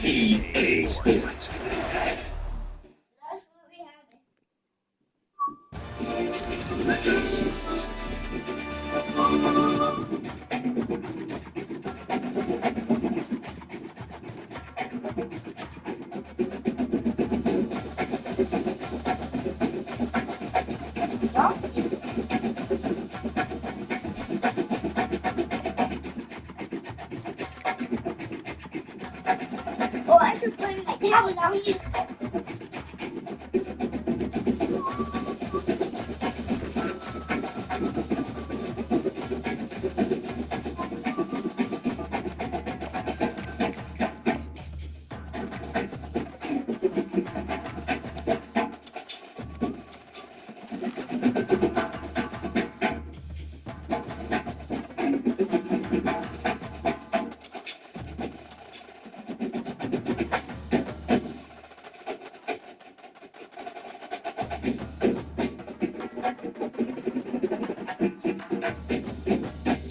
EA Sports. Oh, I should bring my tablet down here.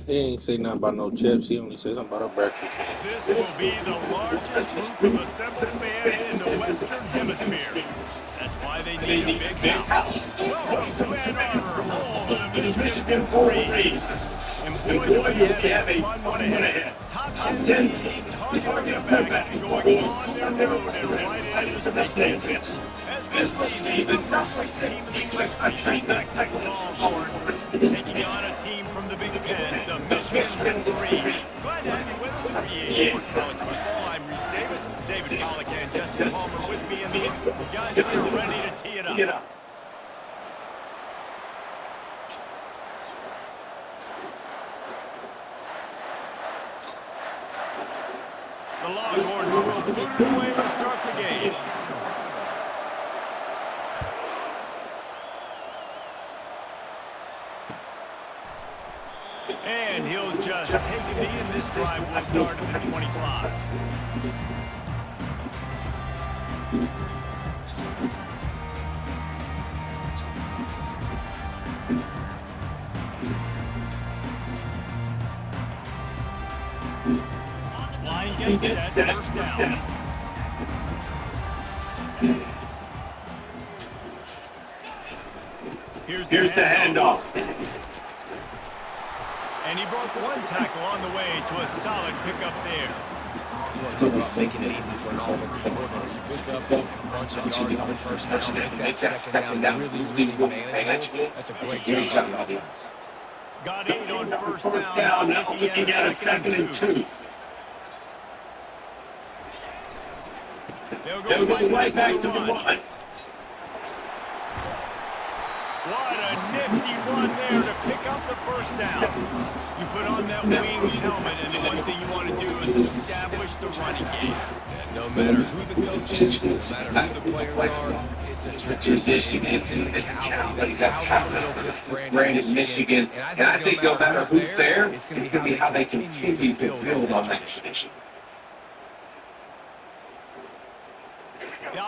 He ain't say nothing about no chips. He only said something about a breakfast. This will be the largest group of assembled fans in the Western Hemisphere. That's why they need a big house. Welcome to Ann Arbor, home of the Michigan Wolverines. And boy, do we have a fun one ahead. Top 10 team targeting the back and going on their road and right into the state championship. As we see, the number 6 team in the country, Texas Longhorns, taking on a team from the Big Ten, the Michigan Wolverines. Glad to have you with us for EA Sports College Football. I'm Reese Davis, David Pollock and Jessica Palmer with me in the booth. Guys, we are ready to tee it up. The Longhorns will put it away to start the game. And he'll just take a knee, and this drive will start at the 25. Line gets set, first down. Here's the handoff. And he broke one tackle on the way to a solid pickup there. Talk about making it easy for an offensive coordinator. You pick up a bunch of yards on the first down, make that second down really manageable. That's a great job by the offense. Got 8 on first down, now looking at a second and 2. They'll go right back to the run. What a nifty run there to pick up the first down. You put on that wing helmet, and the one thing you want to do is establish the running game. And no matter who the coach is, no matter who the players are, it's a tradition. It's a mentality. That's how they built this brand in Michigan. And I think no matter who's there, it's going to be how they continue to build on that tradition.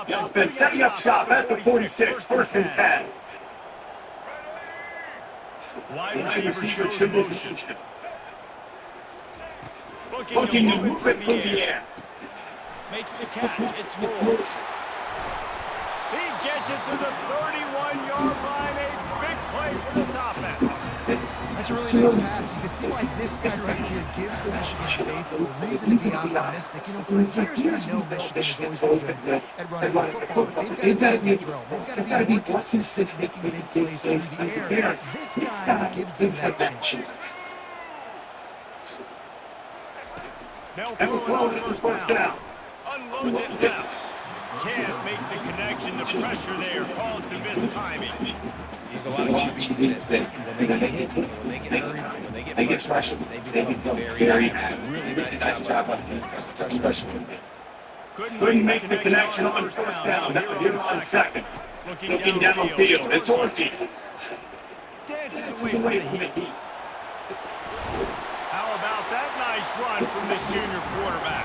The offense setting up shop at the 46, first and 10. Wide receiver shows motion. Looking to move it from the air. Makes the catch. It's Moore. He gets it to the 31-yard line. A big play for this offense. That's a really nice pass. You can see why this guy right here gives the Michigan faithful reason to be optimistic. You know, for years we know Michigan has always been good at running the football, but they've got to be thrown. They've got to be more consistent making big plays through the air. This guy gives them that chance. They'll throw it on first down. Unloads it left. Can't make the connection. The pressure there caused the missed timing. There's a lot of QBs that when they get hit, when they get hurried, when they get pressured, they become very active. Really nice job on defense. Couldn't make the connection on first down. Here on second. Looking downfield. It's Orchie. Dances away from the heat. How about that nice run from this junior quarterback?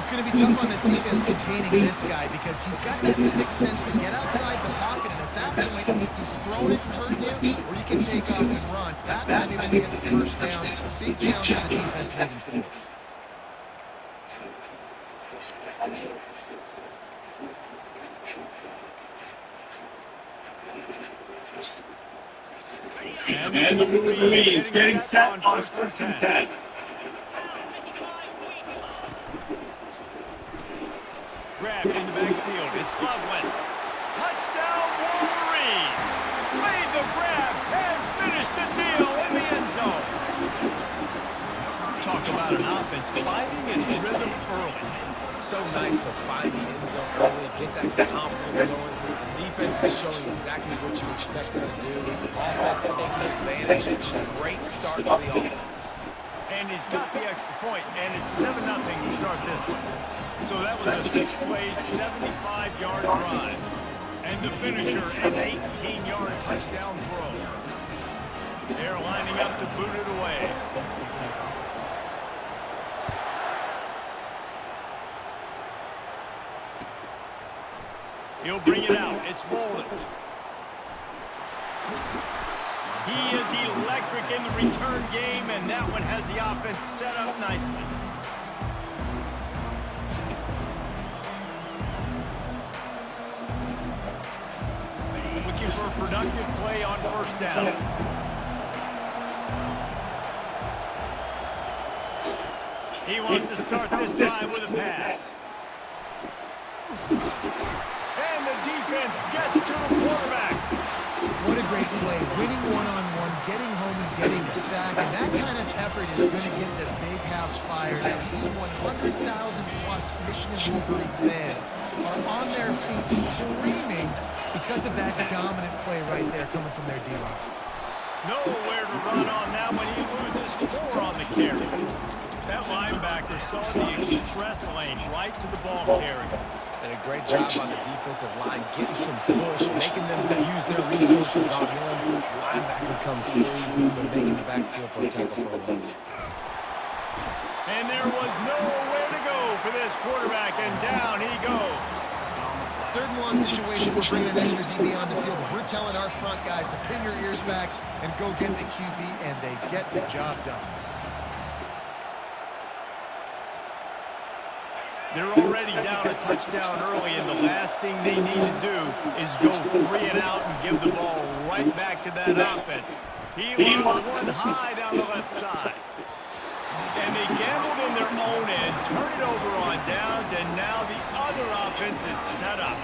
It's going to be tough on this defense containing this guy because he's got that sixth sense to get outside the pocket, and at that point, he's thrown it and hurt you, or you can take off and run. That time, able to get the first down. Big challenge for the defense moving forward. And the Marines getting set on 1st and 10. Grab in the backfield. It's Loveland. Touchdown Wolverines. Made the grab and finished the deal in the end zone. Talk about an offense finding its rhythm early. So nice to find the end zone early, get that confidence going. The defense is showing exactly what you expected to do. Offense taking advantage. Great start for the offense. And he's got the extra point, and it's 7-0 to start this one. So that was a 6-play, 75-yard drive. And the finisher, an 18-yard touchdown throw. They're lining up to boot it away. He'll bring it out. It's Bolden. He is electric in the return game, and that one has the offense set up nicely. Looking for a productive play on 1st down. He wants to start this drive with a pass. And the defense gets to the quarterback. What a great play. Winning one-on-one, getting home and getting a sack. And that kind of effort is going to get the big house fired up. These 100,000-plus Michigan Wolverine fans are on their feet screaming because of that dominant play right there coming from their D-line. Nowhere to run on that when he loses 4 on the carry. That linebacker saw the express lane right to the ball carrier. And a great job on the defensive line, getting some push, making them use their resources on him. Linebacker comes through, but making the backfield for a tackle for a loss. And there was nowhere to go for this quarterback, and down he goes. 3rd and long situation, we're bringing an extra DB on the field. We're telling our front guys to pin your ears back and go get the QB, and they get the job done. They're already down a touchdown early, and the last thing they need to do is go 3 and out and give the ball right back to that offense. He wants one high down the left side. And they gambled in their own end, turn it over on downs, and now the other offense is set up.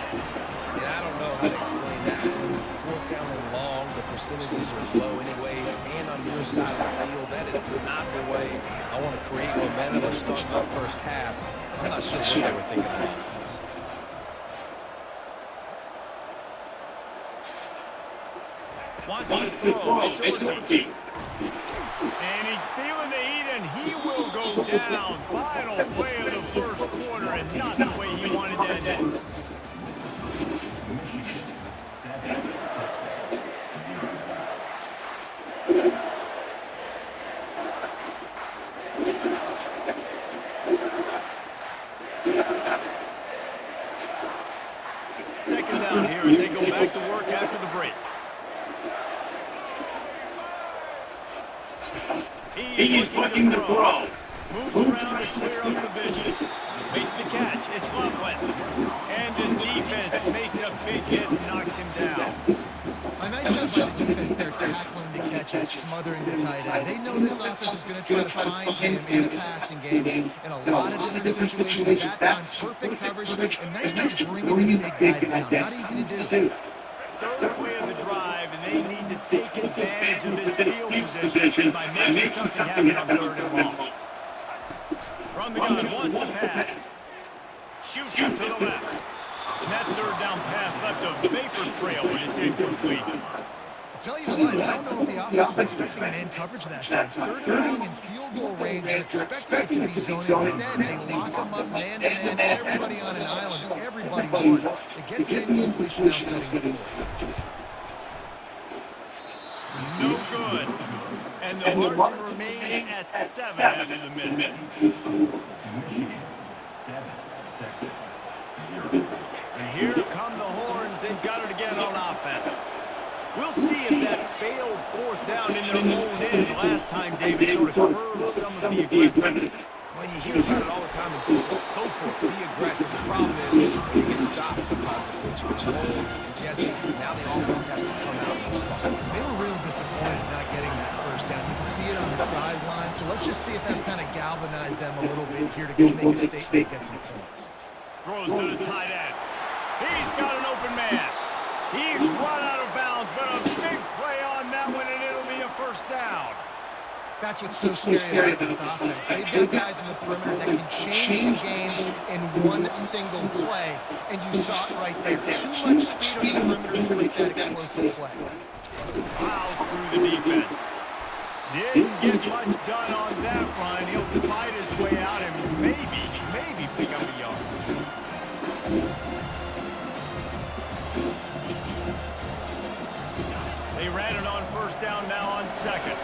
Yeah, I don't know how to explain that. 4th down and long, the percentages are low anyways, and on your side of the field, that is not the way I want to create momentum or start my first half. I'm not sure what they were thinking of offense. Wants to throw. It's Ortiz. And he's feeling the heat, and he will go down. Final play of the 1st quarter, and not the way he wanted to end it. Second down here as they go back to work after the break. He's looking to throw. Moves around to clear up the vision. Makes the catch. It's Loveland. And the defense makes a big hit and knocks him down. A nice job by the defense there tackling the catches, smothering the tight end. They know this offense is going to try to find him in the passing game in a lot of different situations. That time, perfect coverage, and nice job bringing the big guy down. Not easy to do. 3rd play of the drive, and they need to take advantage of this field position by making something happen on 3rd and long. From the gun, wants to pass. Shoots it to the left. And that 3rd down pass left a vapor trail when it's incomplete. I'll tell you what, I don't know if the offense was expecting man coverage that time. 3rd and long in field goal range, and expecting it to be zone. Instead, they lock them up man-to-man, everybody on an island, and everybody won. They get the incompletion now setting the floor. No good. And the margin remains at 7 after the minute. And here come the horns. They've got it again on offense. We'll see if that failed 4th down in their own end last time, David, sort of curbed some of the aggressiveness. Well, you hear about it all the time. Go for it. Be aggressive. The problem is when you get stopped, sometimes it puts you in hole. And Jesse, now the offense has to come out and respond. They were real disappointed not getting that first down. You can see it on the sideline. So let's just see if that's kind of galvanized them a little bit here to go make a statement, get some points. Throws to the tight end. He's got an open man. He's run out of bounds, but a big play on that one, and it'll be a first down. That's what's so scary about this offense. They've got guys in the perimeter that can change the game in one single play, and you saw it right there. Too much speed on the perimeter to make that explosive play. Plows through the defense. Didn't get much done on that run. He'll fight his way out and maybe pick up a yard. They ran it on first down, now on second.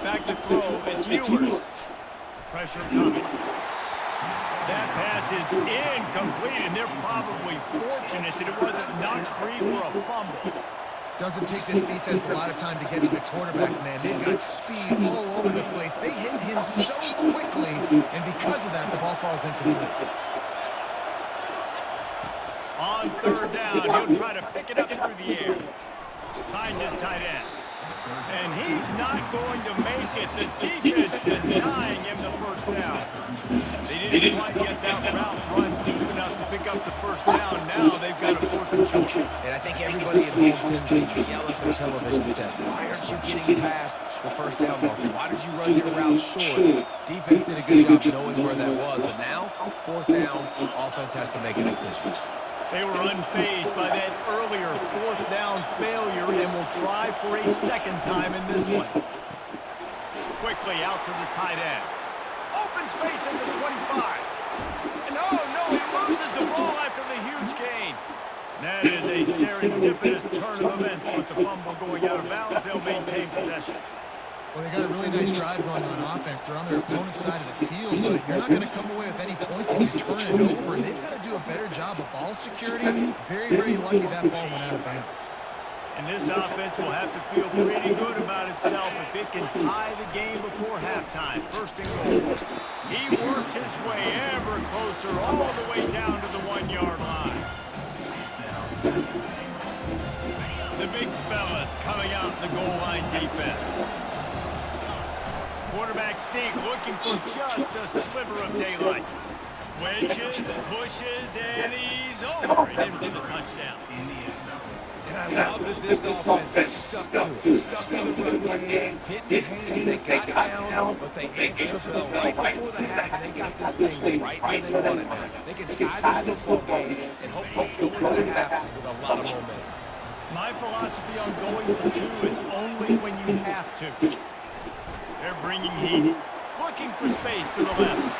Back to throw, it's Ewers. Pressure coming. That pass is incomplete, and they're probably fortunate that it wasn't knocked free for a fumble. Doesn't take this defense a lot of time to get to the quarterback, man. They've got speed all over the place. They hit him so quickly, and because of that, the ball falls incomplete. On third down, he'll try to pick it up through the air. Finds his tight end. And he's not going to make it. The defense denying him the first down. They didn't quite get that route run deep enough to pick up the first down. Now they've got a 4th and short. And I think everybody at home tends to yell at their television set. Why aren't you getting past the first down marker? Why did you run your route short? Defense did a good job knowing where that was. But now, 4th down, offense has to make a decision. They were unfazed by that earlier 4th down failure and will try for a second time in this one. Quickly out to the tight end. Open space in the 25. And no, he loses the ball after the huge gain. That is a serendipitous turn of events with the fumble going out of bounds. They'll maintain possession. Well, they got a really nice drive going on offense. They're on their opponent's side of the field, but you're not going to come away with any points if you turn it over. And they've got to do a better job of ball security. Very, very lucky that ball went out of bounds. And this offense will have to feel pretty good about itself if it can tie the game before halftime. 1st and goal. He works his way ever closer all the way down to the 1-yard line. The big fellas coming out in the goal line defense. Quarterback Steve looking for just a sliver of daylight. Wedges, pushes, and he's over and in for the touchdown. And I love that this offense stuck to it. Stuck to the run game. Didn't panic. They got down, but they answered the bell right before the half, and they got this thing right where they want it now. They can tie this football game and hopefully go into the half with a lot of momentum. My philosophy on going for 2 is only when you have to. They're bringing heat. Looking for space to the left.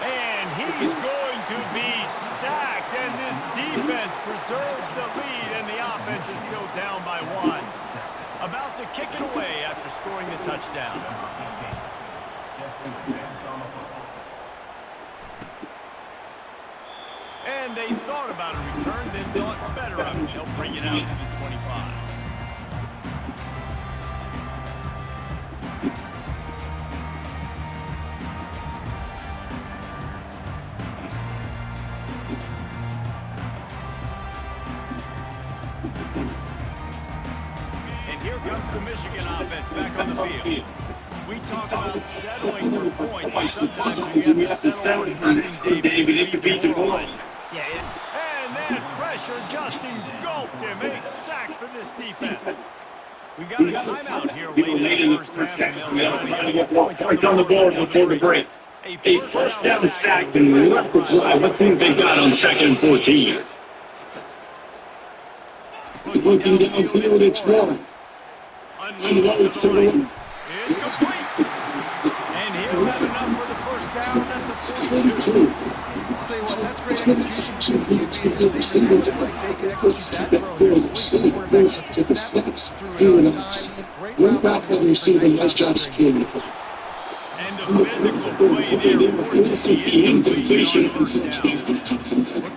And he's going to be sacked. And this defense preserves the lead. And the offense is still down by 1. About to kick it away after scoring the touchdown. And they thought about a return, then thought better of it. They'll bring it out to the 25. And here comes the Michigan offense back on the field. We talk about settling for points, but sometimes you have to settle for nothing, David. You beat the ball. And that pressure just engulfed him. A sack for this defense. We got a timeout here late in the first half, and they'll try to get points on the board before the break. A first down sack and left the drive. Let's see what they got on 2nd and 14. Looking downfield, it's one. Unloads to the right. It's complete. And he'll have enough for the first down at the 42. I'll tell you what, that's great execution between the two receivers. They look like they could execute that throw here. Swing the quarterback took the steps, threw it on time. Great route by the receiver. Nice job securing it. And the physical play there forces the incompletion on first down.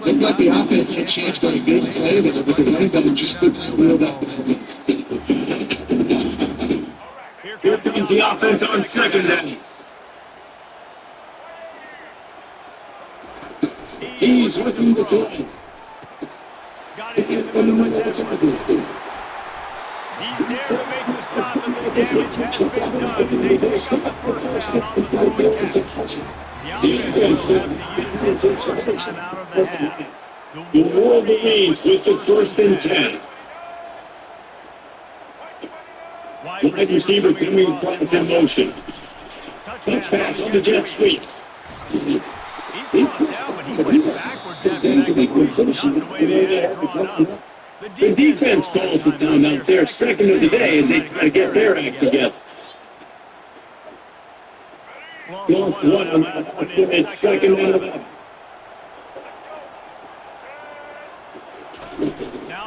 Looked like the offense had a chance for a big play there, but the running back just couldn't reel that one. Here comes the offense on second down. He's looking to throw. Got it in the middle of Jefferson. He's there to make the stop, but the damage has been done as they pick up the first down on the throwing catch. The offense will have to use its first time out of the half. The Wolverines with the first and 10. Wide receiver coming across in motion. Touch pass on the jet sweep. He brought down, but he went backwards after that completion, not the way they had it drawn up. The defense calls the timeout there, second of the day, as they try to get their act together. Lost one on last one, it's second and 11.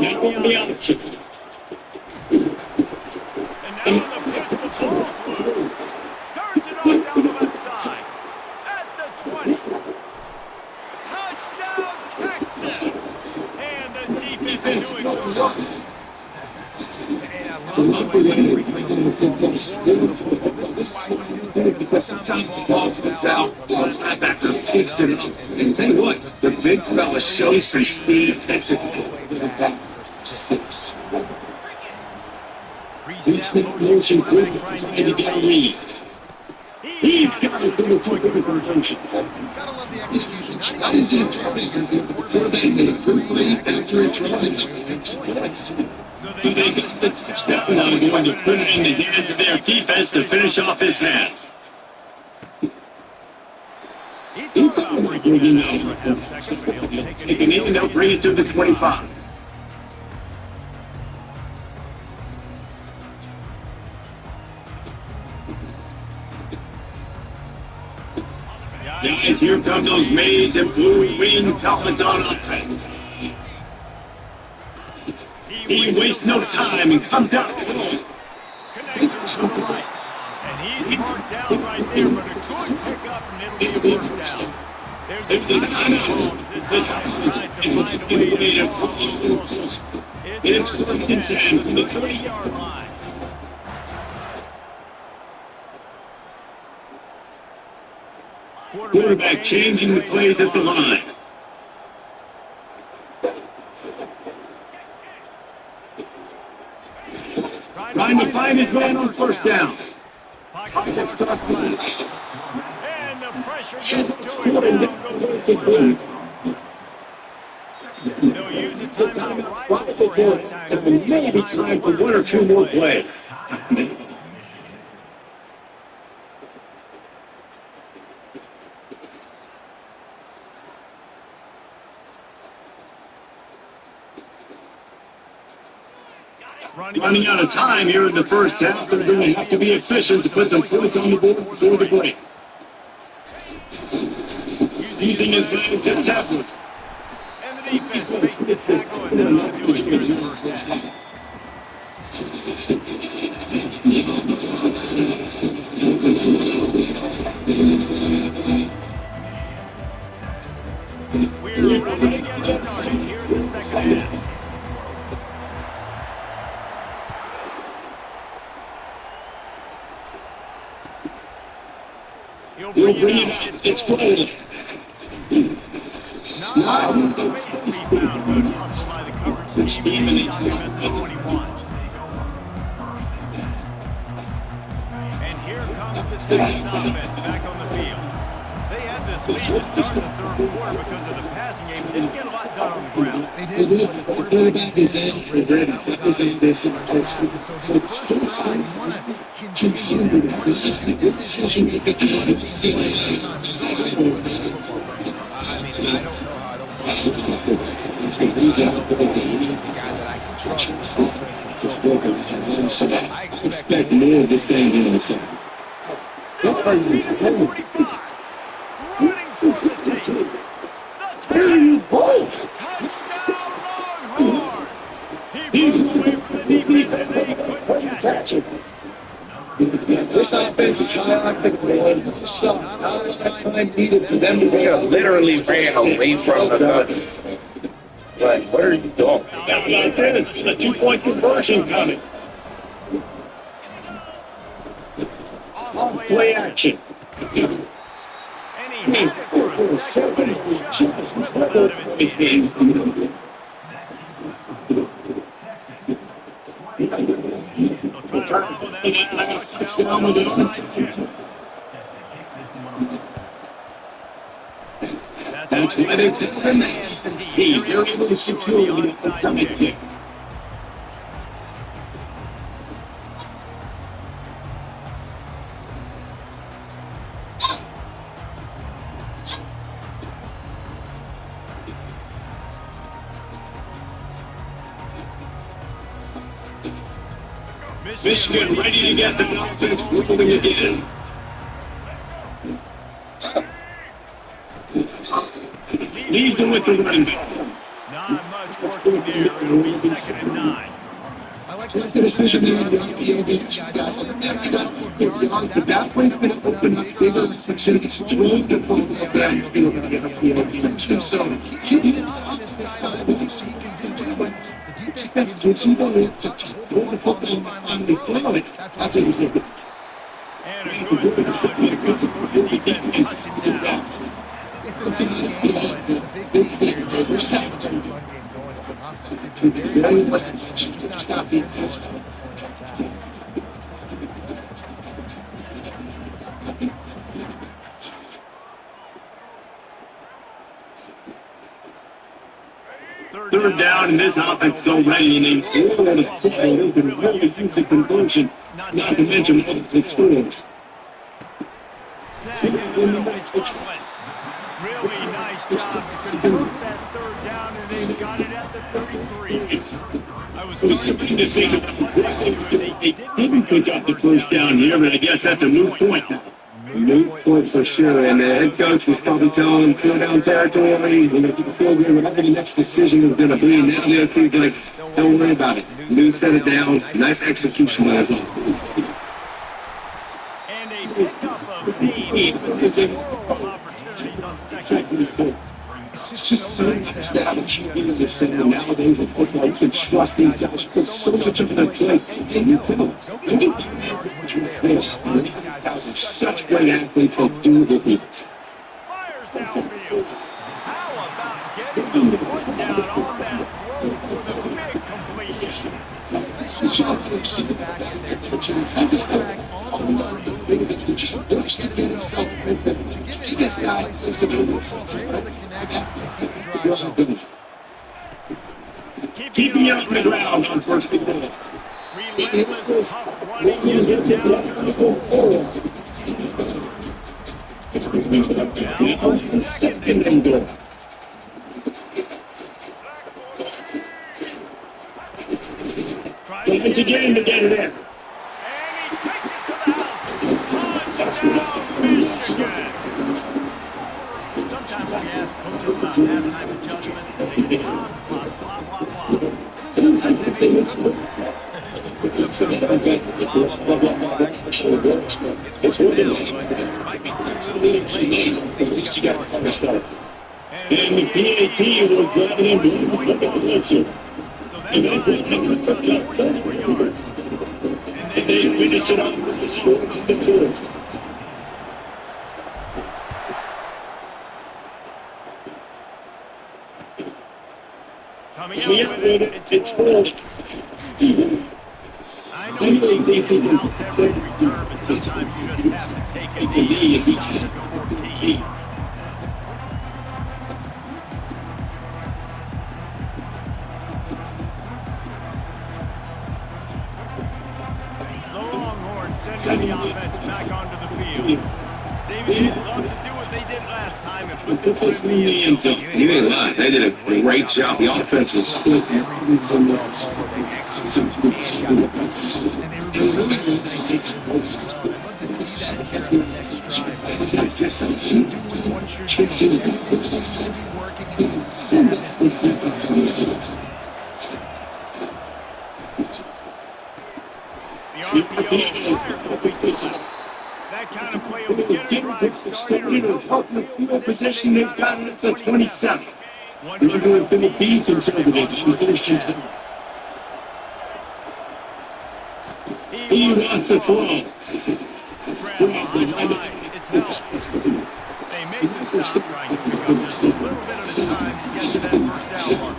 Now on the option. And now on the pitch, the ball's loose. Turns it on down the left side. At the 20. Touchdown, Texas. And the defense doing good. And I love the way they bring the football forward to the football. This is why you do that, because sometimes the ball comes out, the linebacker picks it up, and tell you what, the big fella shows some speed, takes it all the way back for 6. Pre-snap motion, trying to get a lead. He's got it through a quick conversion. Gotta love the execution. Not easy to throw it. The quarterback made a great accurate throw. So they got the touchdown. Now going to put it in the hands of their defense to finish off his half. He thought about bringing it out for a half second, but he'll take Take an and they'll bring it to the 25. Guys, here come those maize and blue wing Dolphins on offense. He wastes no time and comes out the goal. Connection to the right. And he's marked down right there, but a good pickup, and it'll be a first down. There's a timeout as this offense tries to find a way to draw a little closer. It's first and 10 from the 30-yard line. Quarterback changing the plays at the line. Trying to find his man on first down. Pocket starts flat. And the pressure gets to him. Down goes the quarterback. They'll use a timeout right before halftime. Maybe time for one or two more plays. Running out of time here in the first half, they're going to have to be efficient to put some points on the board before the break. Using his man to tackle. And the defense makes the tackle, and then I'll do it here in the first half. We're ready to get started here in the second half. He'll bring it out. It's cold. Not enough space to be found. Good hustle by the coverage team. They stop him at the 21. And here comes the Texans offense back on the field. They had this lead to start the third quarter because of the passing game. Didn't get a lot done on the ground. They did. The quarterback is in. So his first drive, you want to continue that. You want to see some decision making. You want to see some play at a time. There's always more to the football program. I mean, I don't know how I don't know. It's the reason I don't believe he's the guy that I can trust. This offense is broken. So I expect more of the same in the second. Still on his feet at the 45. Running toward the tape. The touchdown This offense is high octane. Shot. Not a lot of time needed for them to They literally ran away from the gun. Like, what are you doing? How about this? A 2-point conversion coming. Play action. And he had it for a second, but it just dribbled out of his hands. They'll try to follow that last touchdown with an onside kick. That's why they call them the hands team. They're able to secure the onside kick. Michigan ready to get the offense moving again. Leads them with the running back. Not much working there. It'll be 2nd and 9. I like The decision made on the POV, guys. Every got yards, but that play's going to open up bigger opportunities. It's really difficult to get downfield and get a POV too. So keep it on this side. So he can do it. The defense gives you the look to hold the football and they throw it. That's what he did. And a good solid pickup for the defense. Touchdown. It's a nice game, but the big thing here is there's not a run game going for offense. It's very much just not being physical. Third down, and this offense so ready, and they roll on the football. They can really use a conversion, not to mention multiple scores. Snag in the middle by Coughlin. Really nice job to convert that 3rd down, and they got it at the 33. I was starting to think about what they could do, and They didn't pick up the first down here, but I guess that's a moot point now. Moot point for sure, and the head coach was probably telling them, throw down territory, you know, if you feel good, whatever the next decision is going to be. Now they're thinking, like, don't worry about it. New set of downs, nice execution last night. And a pickup of 8 opens a world of opportunities on 2nd. It's just so nice to have a QB in this thing. And nowadays in football, you can trust these guys. You put so much on their plate. And you tell them, these guys are such great athletes that do the things. Fires downfield. How about getting the foot down on that throw for the big completion? Nice job of pushing the back end there to the quarterback on the run moving. He just works to get himself to give this guy a place to do the football. They're able to connect and keep the drive going. Keep me up the ground on first and goal. Relentless, tough running. You get down. Now on 2nd and goal. Tries to get him to get it in. And he takes it to the house. Touchdown, Michigan. Sometimes we ask coaches about halftime adjustments, and they go blah, blah, blah, blah, blah. Sometimes they make some moves. Sometimes blah, blah, blah actually works. It's working now, but it might be too little too late. At least you got to start. And the PAT will drive it in. Look at the picture. So that line took just 44 yards. And They finish it up with the score of the third. coming out Yeah, with it. it's full. I know things in the house every return, but sometimes you just have to take a knee and stop at the 14. The Longhorns sending the offense back onto the field. David, they'd love to do what they did last time and put this one in the end zone. You ain't lying. They did a great job. The offense was good. And they were really nice. I'd love to see that here on the next drive. Just doing what you're doing. Everything seems to be working, and you see that in this defensive game. The RPO fires will be time. That kind of play will get a drive started or help the field position they've got at the 27. They're going to be conservative on first down. He wants to throw. Grab behind the line. It's held. They make the stop, trying to pick up just a little bit at a time to get to that first down marker.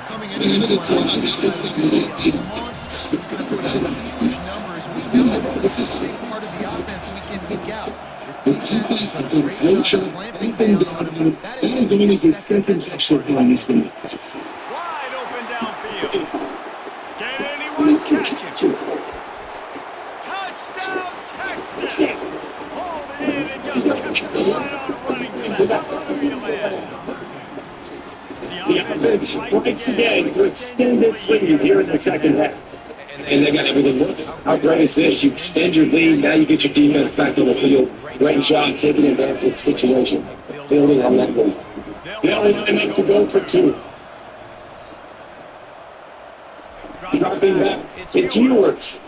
Coming into this one, this is going to be a monster. It's going to put up huge numbers. We know this is a big part of the offense week in, week out. The defense has done a great job clamping down on him. That is only his second touchdown on this game. Wide open downfield. Can anyone catch it? Touchdown, Texas! Hold it in and just kept it right on running to the hallelujah land. The offense strikes again to extend its lead here in the second half. And they got everything working. How great is this? You extend your lead, now you get your defense back on the field. Great job taking advantage of the situation, building on that lead. They'll line up to go for two. Dropping back, it's yours.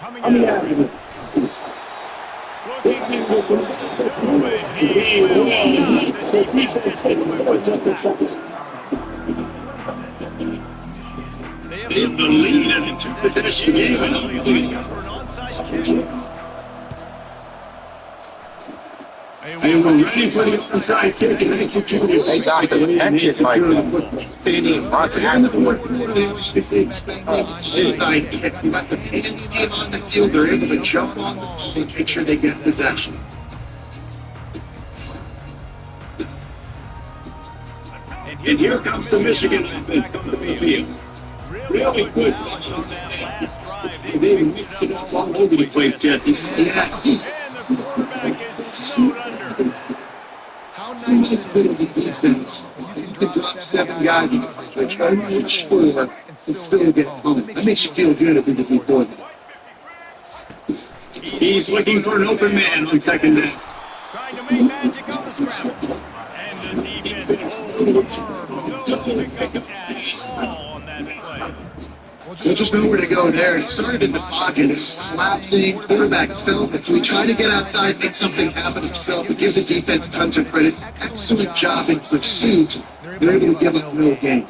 Coming out of it. Looking to go to it. He will not. The defense gets away with the sack. They have the lead in the two-possession game. Lining up for an onside kick. They were ready for the onside kick and executed. They got the catches like that. They need Mark In the fourth quarter, they was just expecting onside kick. You got the pin scheme on the field. They're able to jump on the ball and make sure they get possession. And here comes the Michigan offense on the field. Really good. They mixed it up all over the place, Jesse. Yeah. And the quarterback is snowed under. How nice is it as a defense? You can drop 7 guys in coverage, right? Sure, and still get home. That makes you feel good if you can do it. He's looking for an open man on second down. Trying to make magic on the scramble. And the defense holds firm. No pickup at all on that play. There's just nowhere to go there. He started in the pocket. It was collapsing. Quarterback felt it. So he tried to get outside, make something happen himself, and give the defense tons of credit. Excellent job in pursuit. They're able to give up no gain.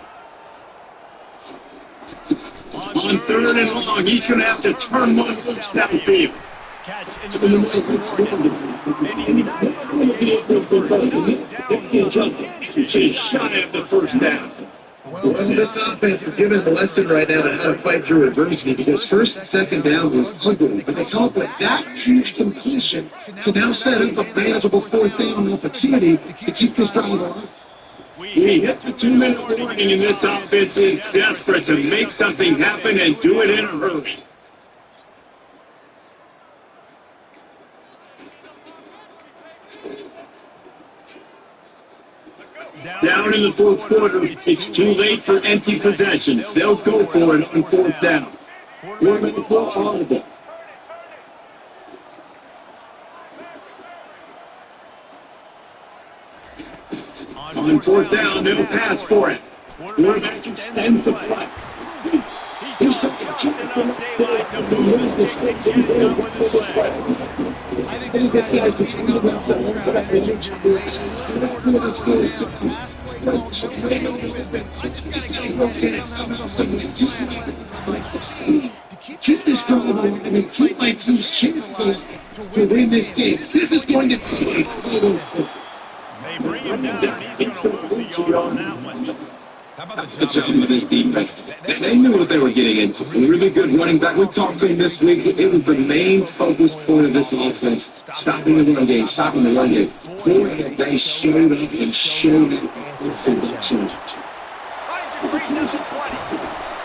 On third and long, he's going to have to turn one loose downfield. Catch in the middle of Morgan. And he's not going to be able to Just shy of the first down. Well, this offense is giving a lesson right now on how to fight through adversity because first and second down was ugly, but they come up with that huge completion to now set up a manageable fourth down opportunity to keep this drive alive. We hit the 2-minute warning, and this offense is desperate to make something happen and do it in a hurry. Down in the fourth quarter, it's too late for empty possessions. They'll go for it on fourth down. 4 minutes for Audible. On fourth down, they'll pass for it. Quarterback extends the play. He's got just enough daylight to move his sticks and get it done with his legs. I think this guy's just beating on the home crowd advantage. Last play call, I just gotta keep rolling somehow. Keep this drive alive and keep my team's chances alive to win this game. This is going to be They bring him down and he's going to lose a yard on that one. the job of this defense. They knew what they were getting into. A really good running back. We talked to him this week. It was the main focus point of this offense. Stopping the run game, stopping the run game. Boy, they showed up and showed it. Finds a crease at the 20.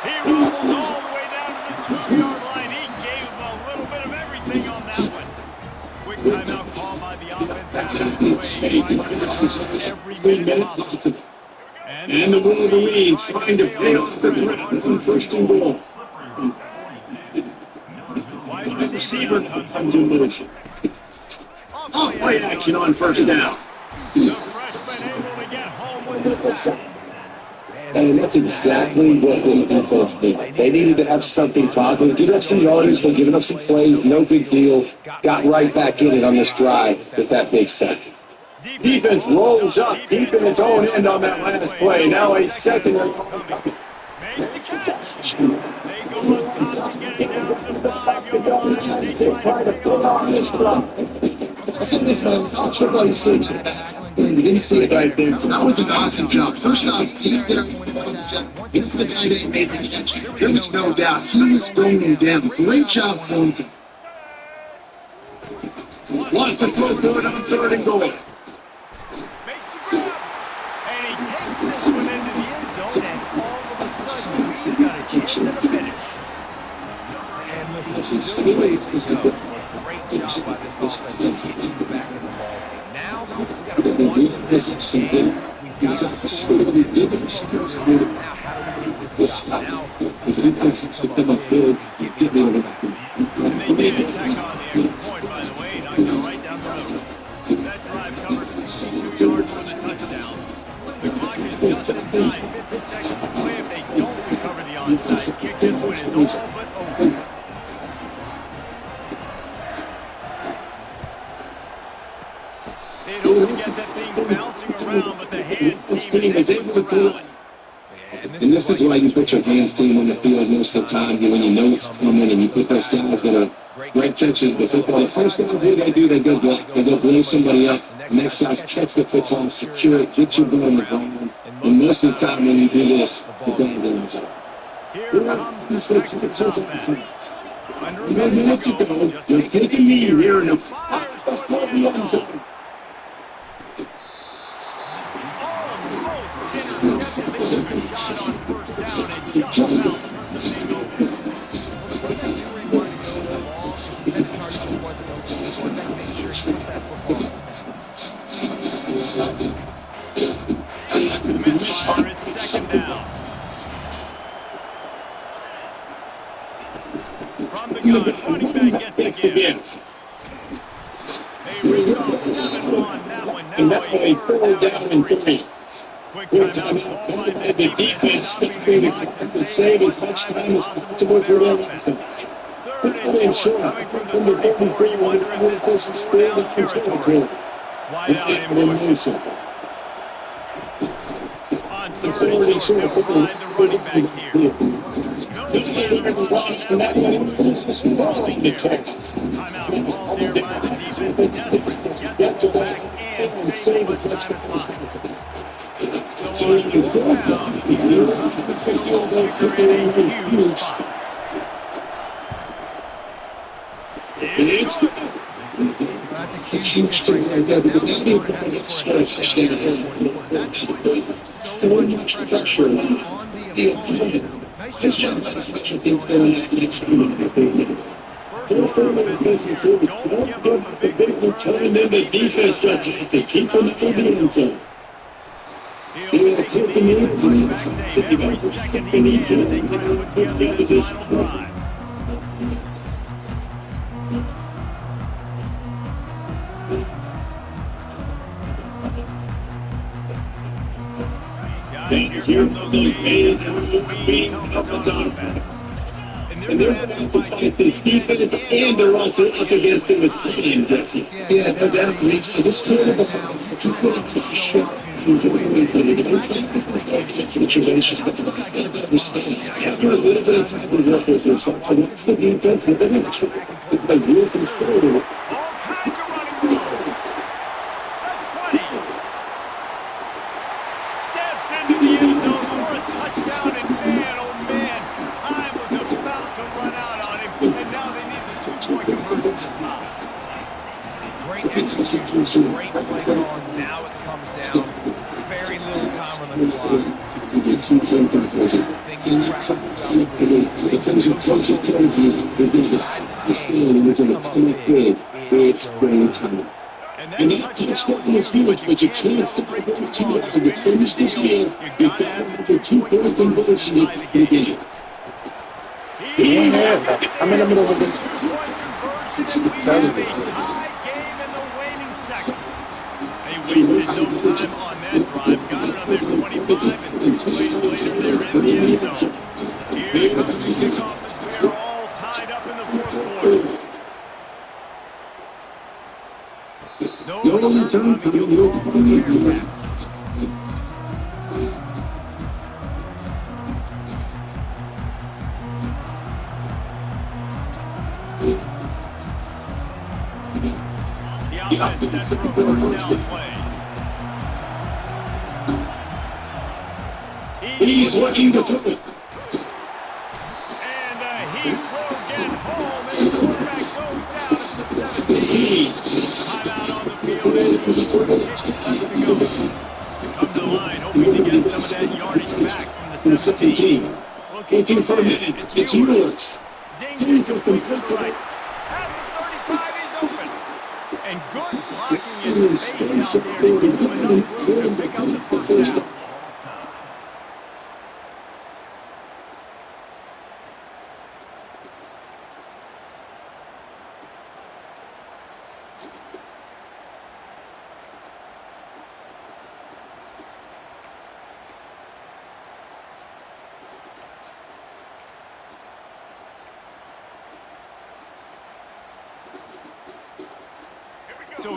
He rolls all the way down to the 2-yard line. He gave him a little bit of everything on that one. Quick timeout call by the offense out of the way. Trying to conserve every minute possible. And the Wolverines trying to pay off the threat on first and goal. Wide Receiver comes in motion. Off-play action on first down. The freshman able to get home with the sack. And that's exactly what this defense needed. They needed to have something positive. Give up some yardage, they're giving up some plays, no big deal. Got right back in it on this drive with that big sack. Defense rolls up, keeping its own end on that last play. Now a second. Makes the catch. They go up top to get it down to the 5-yard line as they try to pull on this drop. I said this, man. I'll check all your sleeps. You didn't see it right there. That was an awesome job. First off, he did it's the guy that made the catch. There was no doubt. He was going him down. Great job for him to. Wants to throw to it on 3rd and goal. Makes the grab. And he takes this one into the end zone, and all of a sudden, we've got a chance at a finish. And listen, still ways to go. Great job by this offense to keep you back in the ball game. Now, we got a one-possession game. We've got to score. Now, how do we get this stop? Now, the defense needs to come up good and get me on the back. And they did attack on the extra point, by the way, knocked it right down the road. That drive covered 62 yards for the touchdown. The clock is just inside 50 seconds to play. If they don't recover the onside kick, this one is all but over. They'd hope to get that thing bouncing around, but the hands team is able to corral it. And this is why you put your hands team on the field most of the time when you know it's coming, and you put those guys that are great catches. The football, the first guys, what do? They go blow somebody up. The next guys catch the football, secure it, get your ball on the ground. And most of the time when you do this, the ball goes up. Here comes the Texans offense. Under a You got a minute to go, just take a knee here and the fires just blow the end zone. Almost intercepted. They took a shot on 1st down and just about turned the thing over. Misfire, it's 2nd down. From the gun, running back gets the give. They ripped off 7 on that one. Now a 3rd down and 3. Quick timeout called by the defense. To save as much time as possible for their offense. 3rd and short, coming from the 34. You wonder if this is 4-down territory. Wide out in motion. On 3rd and short, they'll ride the running back here. Timeout called there by the defense. Desperate to get the ball back and save as much time as possible. So on 4th down, here comes the field goal kicker in a huge spot. It's good. That's a huge kick right there because now the opponent has to score a touchdown. At that point, so much pressure on the opponent. Nice job by the special teams going that next week. First order of business here. Don't give them a big return, and then the defense just has to keep them in the end zone. He'll take the knee, touchback save every second he can as they try to put together this final drive. Guys, here come those fans and the Queen helmets on offense. And they're going to have to fight this defense, and they're also up against it with Teddy and Jesse. Yeah, no doubt. So this quarterback, he's going to have to show his ways that he can practice this like situations, but he's got to be respect. After a little bit of time to work with this, watch the defense, and they're going to try to real conservative. All kinds of running room. The 20. Steps into the end zone for a touchdown, and man, oh man, time was about to run out on him, and now they need the 2-point conversion to top. Great execution, great play calling. Now it comes down. Very little time on the clock. Thing you practice throughout the week. The coaches tell you that this game is going to come up big. It's great time. And that touchdown was huge, but you can't celebrate too long. If you finish this game, you got to have the 2-point conversion in the game. I'm in the middle of it. 2-point conversion, and we have a tie game in the waning seconds. They wasted no time on that drive, got it on their 20 drive, and 2 plays later, they're in the end zone. Here comes the kickoff as we are all tied up in the fourth quarter. No return coming, you'll call for the Bearcat. The offense set for a first down play. He's looking to throw it. And he will get home, and the quarterback goes down at the 17. Timeout on the field, and 4 ticks left to go. They come to the line, hoping to get some of that yardage back from the 17. Looking for a minute, it's Ewers. Zings it complete to the right. At the 35, he's open. And good blocking in space out there to give him enough room to pick up the first down.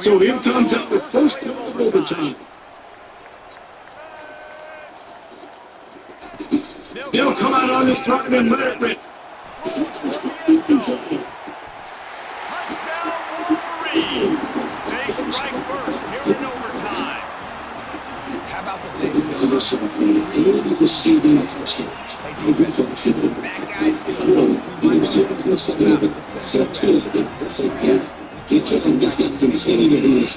So here comes out the first play of overtime. They'll come out on this drive and let it. Touchdown, Wolverines! They strike first here in overtime. How about the day for those Listen, the CD. hey defense? That guy's in the room. We might want to do something about it. He can't just continue to do this.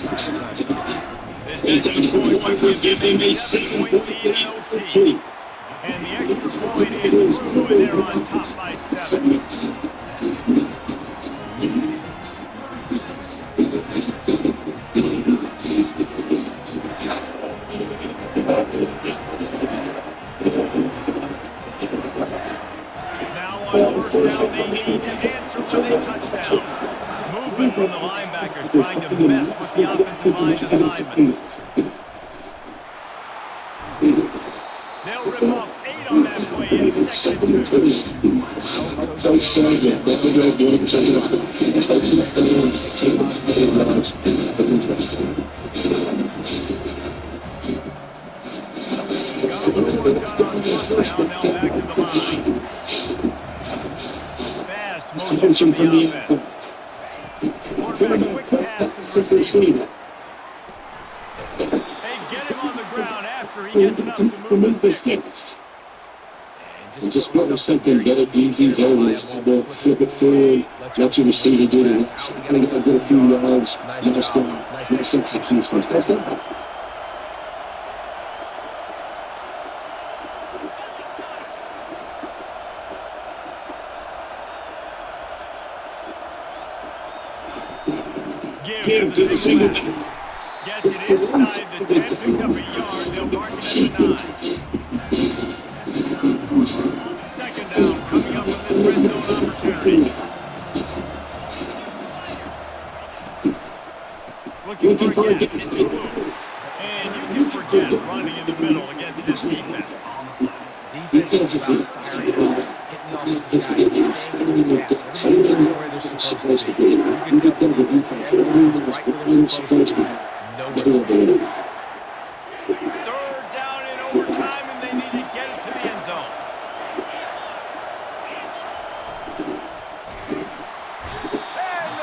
This extra point will give them a 7-point lead in OT. And the extra point is through, and they're on top by 7. Now on first down, they need to answer with a touchdown. Movement from the linebackers trying to mess with the offensive line's assignments. They'll rip off 8 on that play in 2nd and 2. Got a little work done on first down, now back to the line. Fast motion from the offense. Quarterback quick pass to the receiver. They get him on the ground after he gets enough to move the sticks. Just put something very easy, very reliable, flip it forward, let your receiver do it. Get a few yards, nice goal, nice execution for first down. Give to the single back. Gets it inside the 10, picks up a yard. They'll mark it at the 9. 2nd down, coming up with this red zone opportunity. Looking for a gap. It's through. And you can forget running in the middle against this defense. Defense is about firing out, hitting the offensive guys and staying in the gaps. Everybody right where they're supposed to be. You can tell the defense, everyone's right where they're supposed to be. Nowhere. 3rd down in overtime, and they need to get it to the end zone.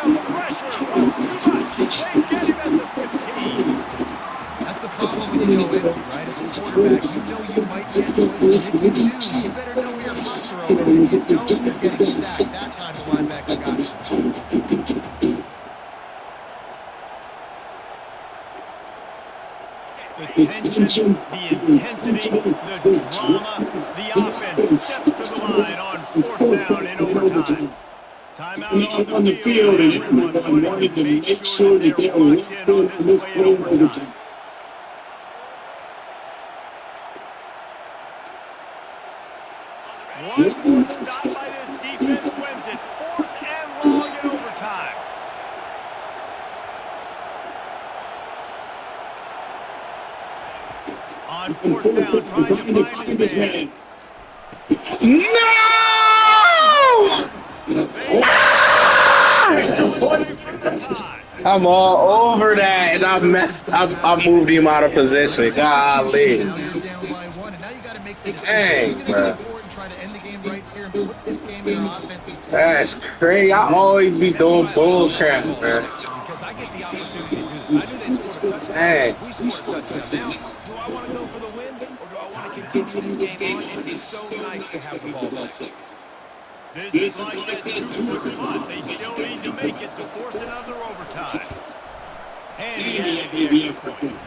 And the pressure was too much. They get him at the 15. That's the problem when you go empty, right? As a quarterback, you know you might get blitzed. And if you do, you better know where your hot throw is. If you don't, you're getting sacked. That time the linebacker got you. The tension, the intensity, the drama, the offense steps to the line on 4th down in overtime. Timeout on the field, and everyone wanting to make sure that they're locked in on this play in overtime. One more stop by this defense wins it. 4th and long in overtime. On On fourth down, trying to find his man. No! I'm all over that, and I moved him out of position. Golly. Now you're down by 1, and now you got to make the decision. Dang, You're going to bro. go for it and try to end the game right here and put this game in our offense's That's hands. crazy. I always be doing bull crap, man. Because I get the opportunity to do this. I knew they scored a touchdown. Dang. We scored a touchdown. Now, do I want to go for the win, or do I want to continue this game on? It's so nice to have the ball set. This is like that 2-foot punt. They still need to make it to force another overtime. And he added the extra point.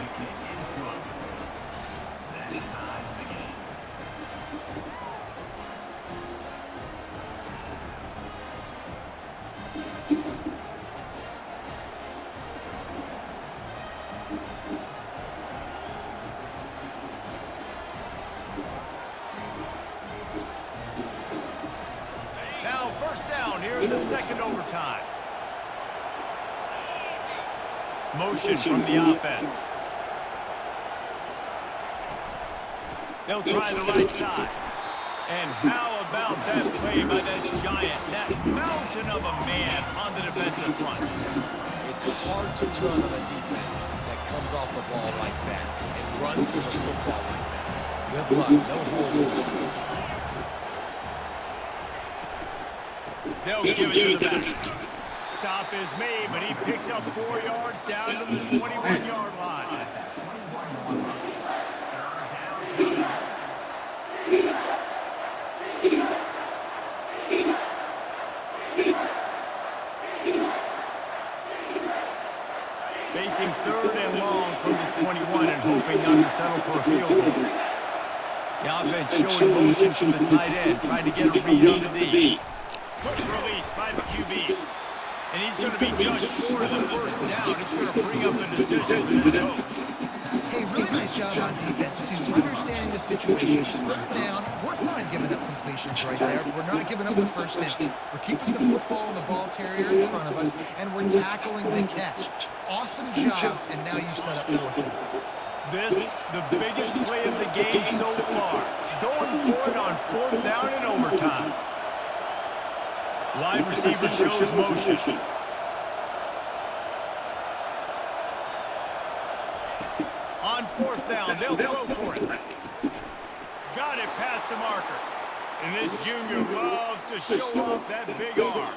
Now first down here in the second overtime. Motion from the offense. They'll try the right side. And how about that play by that giant, that mountain of a man on the defensive front? It's hard to run on a defense that comes off the ball like that and runs to the football like that. Good luck. No holes in the ball. They'll give it to the back. Stop is made, but he picks up 4 yards down to the 21-yard line. Facing third and long from the 21 and hoping not to settle for a field goal. The offense showing motion from the tight end, trying to get a read on the D. Quick release by the QB. And he's going to be just short of the first down. It's going to bring up a decision for this coach. Hey, really nice job on defense, too. Understanding the situation. Third down, we're fine giving up completions right there, but we're not giving up the first down. We're keeping the football and the ball carrier in front of us, and we're tackling the catch. Awesome job, and now you set up fourth down. This, the biggest play of the game so far. Going for it on fourth down in overtime. Wide receiver shows motion. On fourth down, they'll throw for it. Got it past the marker. And this junior loves to show off that big arm.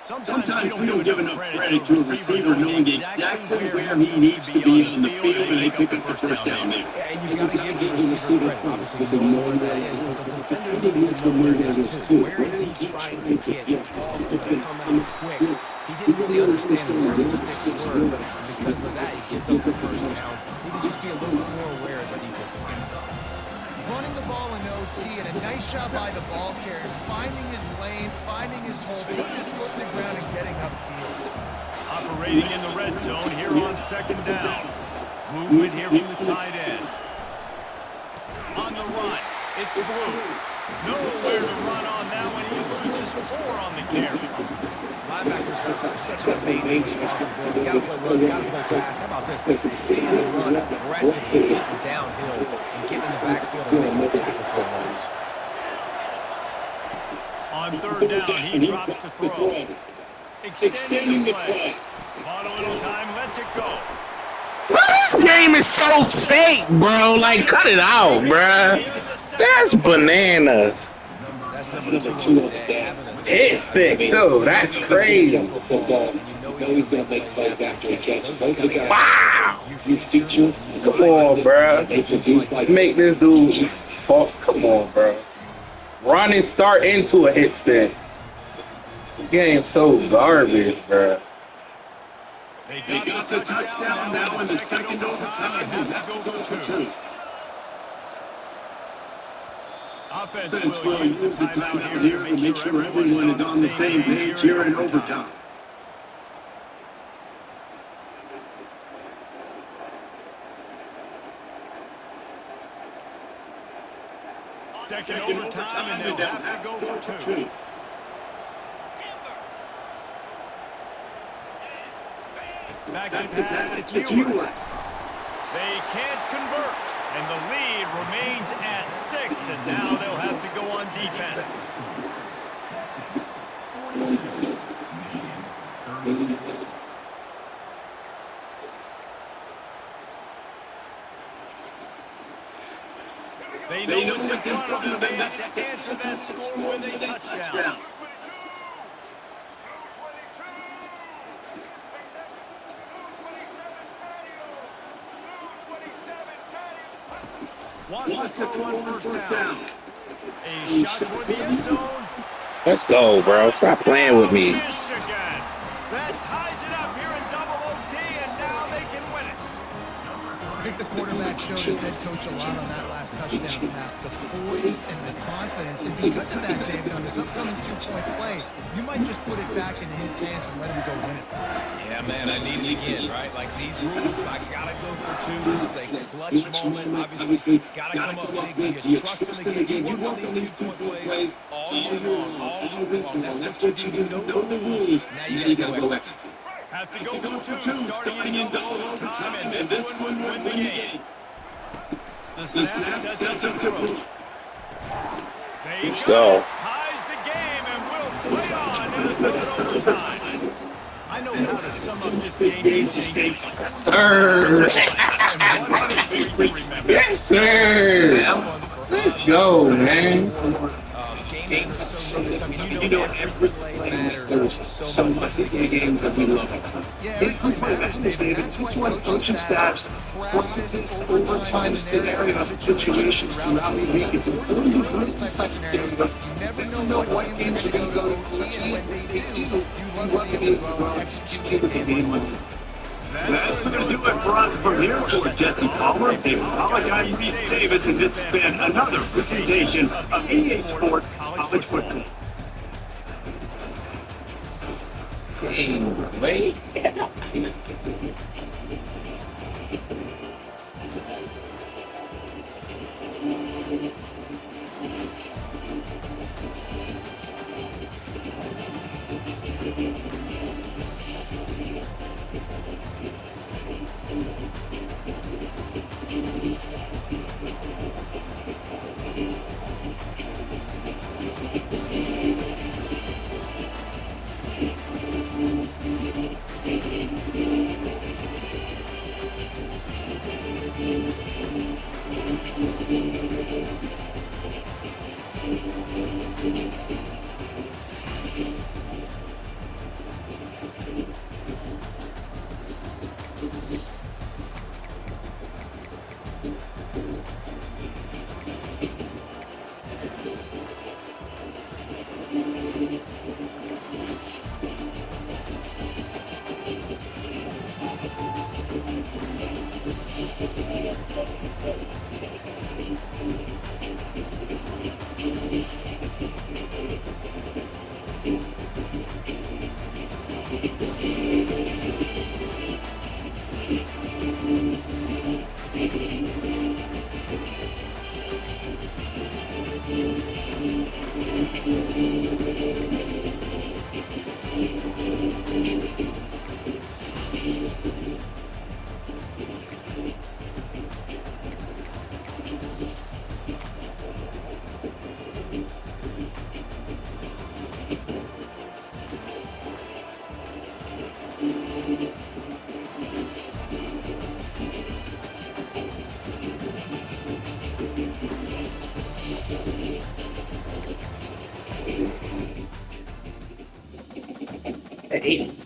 Sometimes we don't give enough credit to a receiver knowing exactly where he needs to be on the field and they pick up the first down there. Yeah, and you got to give the receiver credit, obviously knowing where that is, but the defender needs to know where it is too. Where is he trying to get? The ball's going to come out quick. He didn't really understand where the sticks were, and because of that, he gives up the first down. He can just be a little bit more aware as a defensive end. Running the ball in OT, and a nice job by the ball carrier, finding his lane, finding his hole, putting his foot in the ground, and getting upfield. Operating in the red zone here on second down. Movement here from the tight end. On the run, it's Blue. Nowhere to run on that one. He loses 4 on the carry. Linebackers have such an amazing responsibility. You got to play run, you got to play pass. How about this? Seeing the run aggressively, getting downhill, and getting in the backfield and making a tackle for a loss. On third down, he drops to throw. Extending the play. Bought a little time, lets it go. This game is so fake, bro. Like, cut it out, bro. That's bananas. That's number 2 on the day. Hit stick, too. That's crazy. And you know he's going to make plays after he catches. Wow. You feature, Come on, bro. Make this dude fall. Come on, bro. Run and start into a hit stick. The game's so garbage, bro. They got the touchdown now in the second overtime. They have to go for 2. Offense will use a timeout here to make sure everyone is on the same page here in overtime. Second overtime, and they'll have to go for 2. Back to pass, it's Ewers. They can't convert. And the lead remains at 6, and now they'll have to go on defense. They know what's in front of them. They have to answer that score with a touchdown. Wants to throw on first down. A shot toward the end zone. Let's go, bro. Stop playing with me. Michigan. That ties it up here in double OT, and now they can win it. I think the quarterback showed his head coach a lot on that last touchdown pass, the poise and the confidence. And because of that, David, on this upcoming two-point play, you might just put it back in his hands and let him go win it. Yeah, man, I need it again, right? Like these rules, I gotta go for 2. This is a clutch moment. Obviously, gotta come up big. You trust him again. You worked on these two-point plays all year long, all week long. That's what you do. You know the rules. Now you gotta go execute. Have to go for 2, starting in double overtime, and this one would win the game. The snap sets up the throw. Let's go. Ties the game and will play on in the third overtime. I know how to sum up this game. Yes, sir. Yes, sir. Let's go, man. Games are so you know every play matters so much in the games that we love. Yeah, every play matters, David. That's why coaching staffs practice overtime scenarios, situations throughout the week. It's important to learn these types of scenarios. You never know what games are going to go to OT, and when they do, you love to be able to execute the game. That's going to do it for us from here for Jesse Palmer. They apologize, Reese Davis, and this has been another presentation of EA Sports College Football. Hey, wait. Hey.